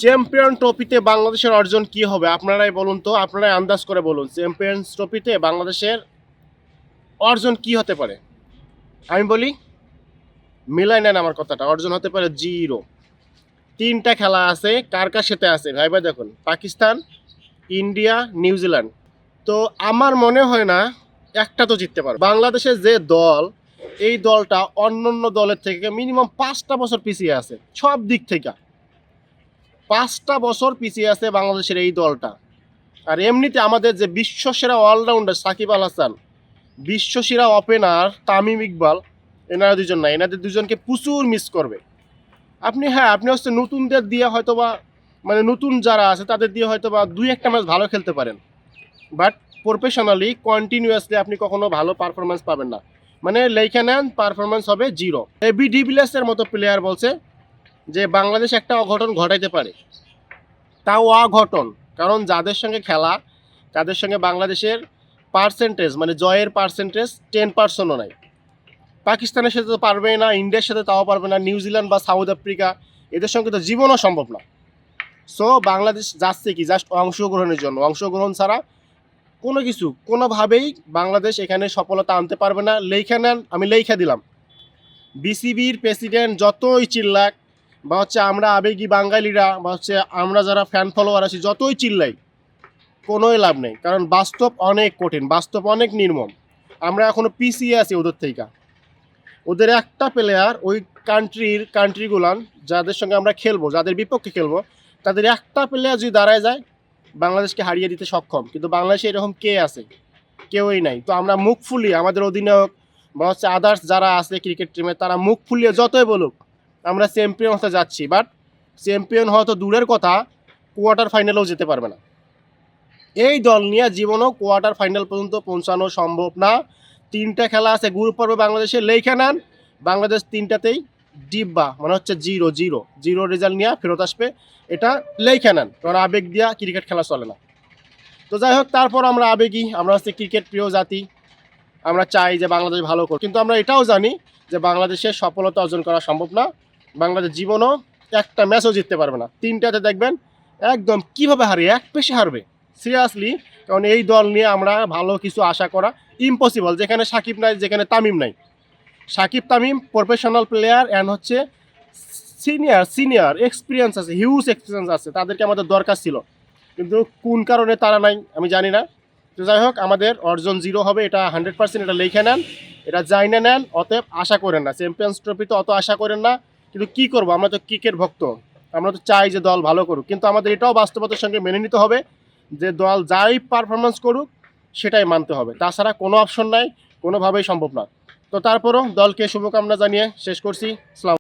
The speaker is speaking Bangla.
চ্যাম্পিয়ন ট্রফিতে বাংলাদেশের অর্জন কি হবে আপনারাই বলুন তো, আপনারাই আন্দাজ করে বলুন চ্যাম্পিয়ন্স ট্রফিতে বাংলাদেশের অর্জন কি হতে পারে। আমি বলি, মিলাই নেন আমার কথাটা, অর্জন হতে পারে জিরো। তিনটা খেলা আছে, কার কার সাথে আছে ভাইবা দেখুন, পাকিস্তান, ইন্ডিয়া, নিউজিল্যান্ড। তো আমার মনে হয় না একটা তো জিততে পারবে। বাংলাদেশের যে দল, এই দলটা অন্যান্য দলের থেকে মিনিমাম 5টা বছর পিছিয়ে আছে সব দিক থেকে। 5টা বছর পিছিয়ে আছে বাংলাদেশের এই দলটা। আর এমনিতে আমাদের যে বিশ্বসেরা অলরাউন্ডার সাকিব আল হাসান, বিশ্বসেরা ওপেনার তামিম ইকবাল, এনারা দুজন না, এনাদের দুজনকে প্রচুর মিস করবে। আপনি হচ্ছে নতুনদের দিয়ে হয়তো বা, মানে নতুন যারা আছে তাদের দিয়ে হয়তো বা 2-1টা ম্যাচ ভালো খেলতে পারেন, বাট প্রফেশনালি কন্টিনিউয়াসলি আপনি কখনো ভালো পারফরমেন্স পাবেন না। মানে লেখা নেন, পারফরমেন্স হবে জিরো। এবি ডিভিলিয়ার্সের মতো প্লেয়ার বলছে যে বাংলাদেশ একটা অঘটন ঘটাইতে পারে, তাও অঘটন। কারণ যাদের সঙ্গে খেলা, তাদের সঙ্গে বাংলাদেশের পার্সেন্টেজ, মানে জয়ের পার্সেন্টেজ 10%ও নাই। পাকিস্তানের সাথে তো পারবেই না, ইন্ডিয়ার সাথে তাও পারবে না, নিউজিল্যান্ড বা সাউথ আফ্রিকা এদের সঙ্গে তো জীবনও সম্ভব না। সো বাংলাদেশ যাচ্ছে কি জাস্ট অংশগ্রহণের জন্য। অংশগ্রহণ ছাড়া কোনো কিছু কোনোভাবেই বাংলাদেশ এখানে সফলতা আনতে পারবে না। লেখা নেন, আমি লেখা দিলাম, বিসিবির প্রেসিডেন্ট যতই চিল্লাক, বা হচ্ছে আমরা আবেগী বাঙালিরা, বা হচ্ছে আমরা যারা ফ্যান ফলোয়ার আছি যতই চিল্লাই, কোনোই লাভ নেই। কারণ বাস্তব অনেক কঠিন, বাস্তব অনেক নির্মম। আমরা এখনও পিছিয়ে আছি ওদের থেকে। ওদের একটা প্লেয়ার, ওই কান্ট্রিগুলান যাদের সঙ্গে আমরা খেলবো, যাদের বিপক্ষে খেলবো, তাদের একটা প্লেয়ার যদি দাঁড়ায় যায় বাংলাদেশকে হারিয়ে দিতে সক্ষম। কিন্তু বাংলাদেশে এরকম কে আছে? কেউই নাই। তো আমরা মুখ ফুলিয়ে, আমাদের অধিনায়ক বা হচ্ছে আদার্স যারা আছে ক্রিকেট টিমে, তারা মুখ ফুলিয়ে যতই বলুক আমরা চ্যাম্পিয়ন হতে যাচ্ছি, বাট চ্যাম্পিয়ন হওয়া তো দূরের কথা, কোয়ার্টার ফাইনালেও যেতে পারবে না। এই দল নিয়ে জীবনও কোয়ার্টার ফাইনাল পর্যন্ত পৌঁছানো সম্ভব না। 3টা খেলা আছে গ্রুপ পর্বে বাংলাদেশে, লেখা নেন বাংলাদেশ 3টাতেই ডিব্বা, মানে হচ্ছে জিরো জিরো জিরো রেজাল্ট নিয়ে ফেরত আসবে। এটা লেখা নেন, কারণ আবেগ দিয়া ক্রিকেট খেলা চলে না। তো যাই হোক, তারপর আমরা আবেগী, আমরা হচ্ছে ক্রিকেট প্রিয় জাতি, আমরা চাই যে বাংলাদেশ ভালো করুক। কিন্তু আমরা এটাও জানি যে বাংলাদেশের সফলতা অর্জন করা সম্ভব না। বাংলাদেশ জীবনও একটা ম্যাচও জিততে পারবে না। 3টাতে দেখবেন একদম কীভাবে হারিয়ে, এক পেশে হারবে সিরিয়াসলি। কারণ এই দল নিয়ে আমরা ভালো কিছু আশা করা ইম্পসিবল। যেখানে সাকিব নাই, যেখানে তামিম নাই। Shakib Tamim professional player and হচ্ছে সিনিয়র এক্সপিরিয়েন্স আছে, হিউজ এক্সপিরিয়েন্স আছে, তাদেরকে আমাদের দরকার ছিল। কিন্তু কোন কারণে তারা নাই আমি জানি না। তো যাই হোক, আমাদের অর্জন জিরো হবে, এটা 100%, এটা লিখে নেন, এটা জাইনে নেন। অতএব আশা করেন না, চ্যাম্পিয়ন্স ট্রফিতে অত আশা করেন না। কিন্তু কী করবো, আমরা তো ক্রিকেট ভক্ত, আমরা তো চাই যে দল ভালো করুক। কিন্তু আমাদের এটাও বাস্তবতার সঙ্গে মেনে নিতে হবে যে দল যাই পারফরমেন্স করুক সেটাই মানতে হবে, তাছাড়া কোনো অপশন নাই, কোনোভাবেই সম্ভব না। তো তারপরও দলকে শুভকামনা জানিয়ে শেষ করছি। আসসালামু আলাইকুম।